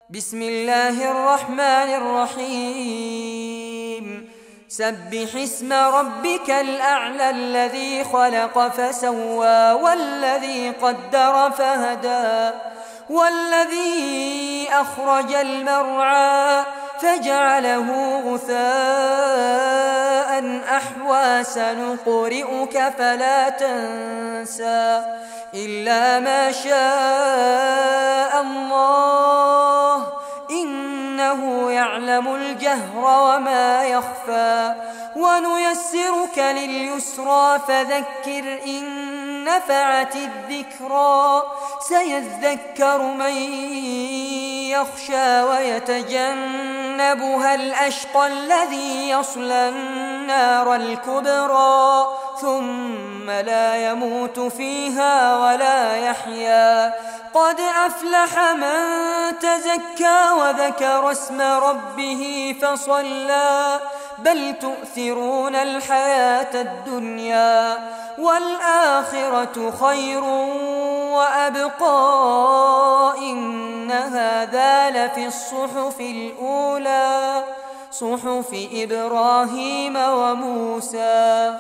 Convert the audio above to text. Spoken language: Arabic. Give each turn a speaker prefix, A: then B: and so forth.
A: بسم الله الرحمن الرحيم سبح اسم ربك الأعلى الذي خلق فسوى والذي قدر فهدى والذي أخرج المرعى فجعله غثاء أحوى سنقرئك فلا تنسى إلا ما شاء الله إنه يعلم الجهر وما يخفى ونيسرك لليسرى فذكر إن نفعت الذكرى سيذكر من يخشى ويتجنبها الأشقى الذي يصلى النار الكبرى ثم لا يموت فيها ولا يحيا قد أفلح من تزكى وذكر اسم ربه فصلى بل تؤثرون الحياة الدنيا والآخرة خير وأبقى إن هذا لفي الصحف الأولى صحف إبراهيم وموسى.